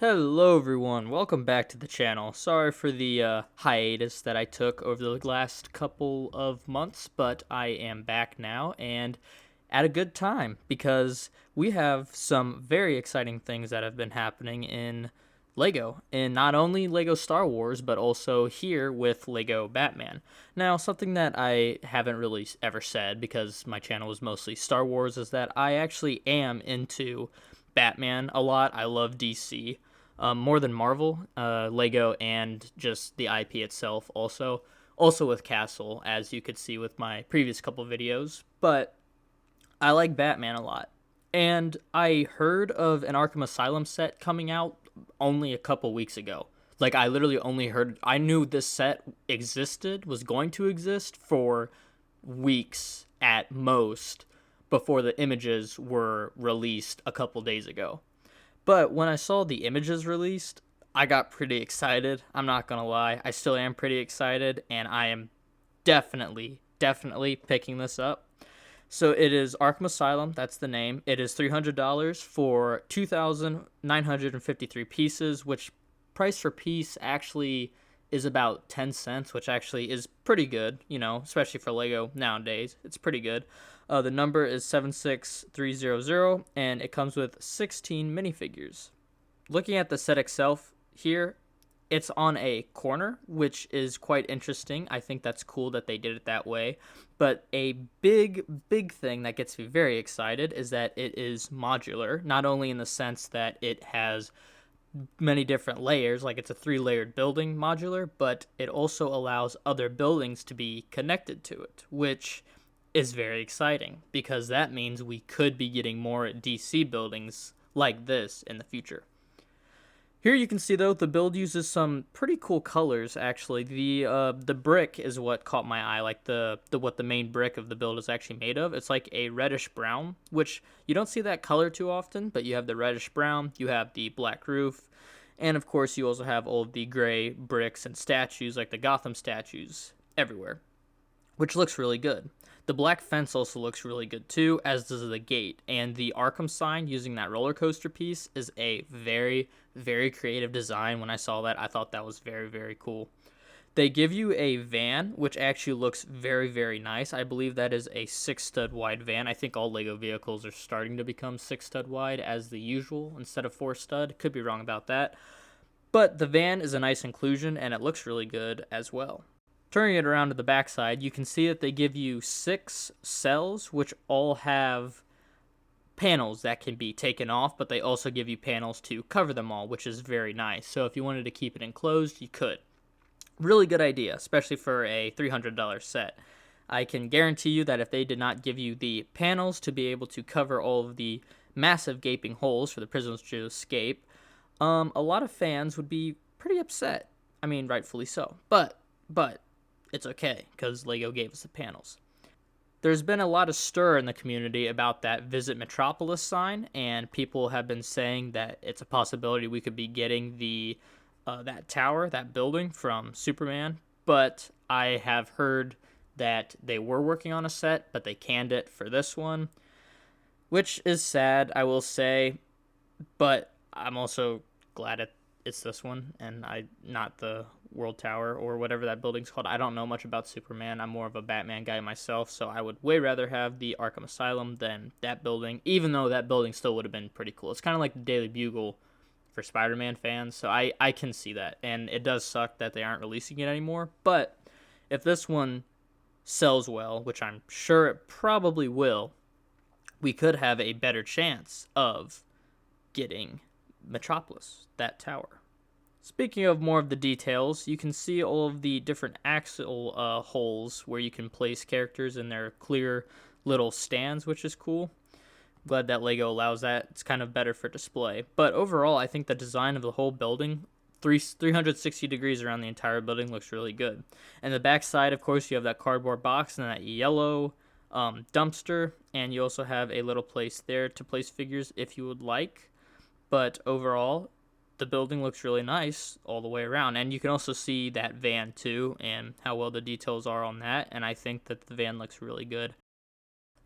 Hello everyone, welcome back to the channel. Sorry for the hiatus that I took over the last couple of months, but I am back now and at a good time because we have some very exciting things that have been happening in Lego, in not only Lego Star Wars, but also here with Lego Batman. Now, something that I haven't really ever said because my channel is mostly Star Wars is that I actually am into Batman a lot. I love DC more than Marvel, Lego, and just the IP itself. Also with Castle, as you could see with my previous couple videos. But I like Batman a lot, and I heard of an Arkham Asylum set coming out only a couple weeks ago. Like I literally only heard. I knew this set existed, was going to exist for weeks at most before the images were released a couple days ago. But when I saw the images released, I got pretty excited. I'm not going to lie. I still am pretty excited, and I am definitely picking this up. So it is Arkham Asylum, that's the name. It is $300 for 2,953 pieces, which price per piece actually is about 10 cents, which actually is pretty good, especially for Lego nowadays. It's pretty good. The number is 76300, and it comes with 16 minifigures. Looking at the set itself here, it's on a corner, which is quite interesting. I think that's cool that they did it that way. But a big thing that gets me very excited is that it is modular, not only in the sense that it has many different layers, like it's a 3-layered building modular, but it also allows other buildings to be connected to it, which is very exciting because that means we could be getting more DC buildings like this in the future. Here you can see though the build uses some pretty cool colors actually. The brick is what caught my eye, like the what the main brick of the build is actually made of. It's like a reddish brown, which you don't see that color too often, but you have the reddish brown, you have the black roof, and of course you also have all of the gray bricks and statues like the Gotham statues everywhere, which looks really good. The black fence also looks really good too, as does the gate. And the Arkham sign using that roller coaster piece is a very creative design. When I saw that, I thought that was very cool. They give you a van, which actually looks very nice. I believe that is a 6-stud wide van. I think all Lego vehicles are starting to become 6-stud wide as the usual instead of 4-stud. Could be wrong about that. But the van is a nice inclusion, and it looks really good as well. Turning it around to the backside, you can see that they give you 6 cells, which all have panels that can be taken off, but they also give you panels to cover them all, which is very nice. So if you wanted to keep it enclosed, you could. Really good idea, especially for a $300 set. I can guarantee you that if they did not give you the panels to be able to cover all of the massive gaping holes for the prisoners to escape, a lot of fans would be pretty upset. I mean, rightfully so. But it's okay, because LEGO gave us the panels. There's been a lot of stir in the community about that Visit Metropolis sign, and people have been saying that it's a possibility we could be getting that tower, that building from Superman, but I have heard that they were working on a set, but they canned it for this one, which is sad, I will say, but I'm also glad it's this one and not the World Tower or whatever that building's called. I don't know much about Superman. I'm more of a Batman guy myself, so I would way rather have the Arkham Asylum than that building, even though that building still would have been pretty cool. It's kind of like the Daily Bugle for Spider-Man fans, so I can see that, and it does suck that they aren't releasing it anymore, but if this one sells well, which I'm sure it probably will, we could have a better chance of getting Metropolis, that tower. Speaking of more of the details, you can see all of the different axle holes where you can place characters in their clear little stands, which is cool. Glad that LEGO allows that. It's kind of better for display. But overall, I think the design of the whole building, 360 degrees around the entire building, looks really good. And the back side, of course, you have that cardboard box and that yellow dumpster, and you also have a little place there to place figures if you would like. But overall, the building looks really nice all the way around, and you can also see that van too and how well the details are on that, and I think that the van looks really good.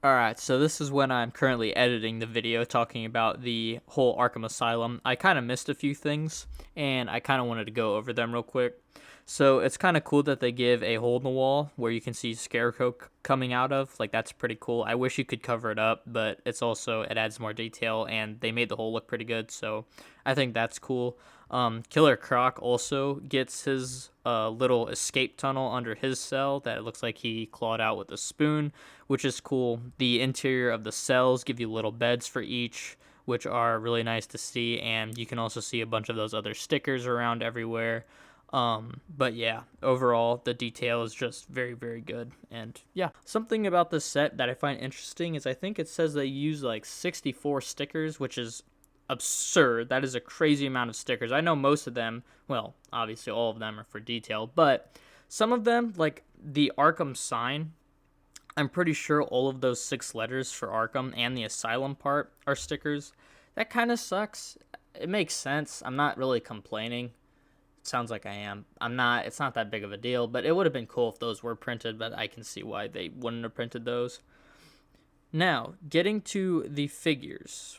Alright, so this is when I'm currently editing the video talking about the whole Arkham Asylum. I kind of missed a few things, and I kind of wanted to go over them real quick. So it's kind of cool that they give a hole in the wall where you can see Scarecrow coming out of. Like, that's pretty cool. I wish you could cover it up, but it adds more detail, and they made the hole look pretty good, so I think that's cool. Killer Croc also gets his little escape tunnel under his cell that it looks like he clawed out with a spoon, which is cool. The interior of the cells give you little beds for each, which are really nice to see, and you can also see a bunch of those other stickers around everywhere. But yeah, overall, the detail is just very, very good. And yeah, something about this set that I find interesting is I think it says they use like 64 stickers, which is absurd. That is a crazy amount of stickers. I know most of them, well, obviously all of them are for detail, but some of them, like the Arkham sign, I'm pretty sure all of those 6 letters for Arkham and the Asylum part are stickers. That kind of sucks. It makes sense. I'm not really complaining. It sounds like I am. I'm not. It's not that big of a deal, but it would have been cool if those were printed, but I can see why they wouldn't have printed those. Now, getting to the figures.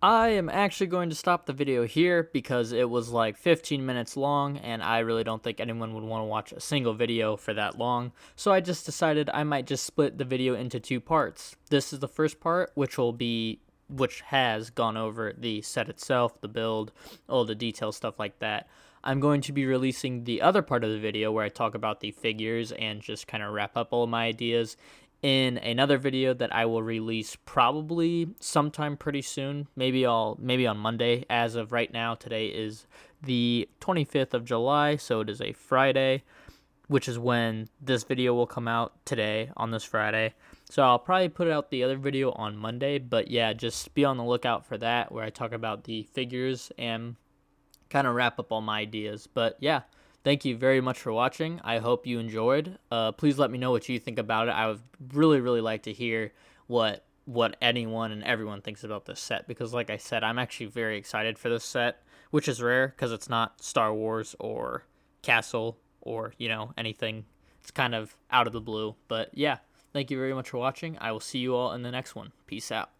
I am actually going to stop the video here because it was like 15 minutes long and I really don't think anyone would want to watch a single video for that long. So I just decided I might just split the video into 2 parts. This is the first part, which has gone over the set itself, the build, all the detail stuff like that. I'm going to be releasing the other part of the video where I talk about the figures and just kind of wrap up all of my ideas in another video that I will release probably sometime pretty soon. Maybe on Monday. As of right now, today is the 25th of July, so it is a Friday, which is when this video will come out today on this Friday. So I'll probably put out the other video on Monday, but yeah, just be on the lookout for that where I talk about the figures and kind of wrap up all my ideas. But yeah, thank you very much for watching. I hope you enjoyed. Please let me know what you think about it. I would really, really like to hear what anyone and everyone thinks about this set, because like I said, I'm actually very excited for this set, which is rare because it's not Star Wars or Castle or, anything. It's kind of out of the blue. But yeah, thank you very much for watching. I will see you all in the next one. Peace out.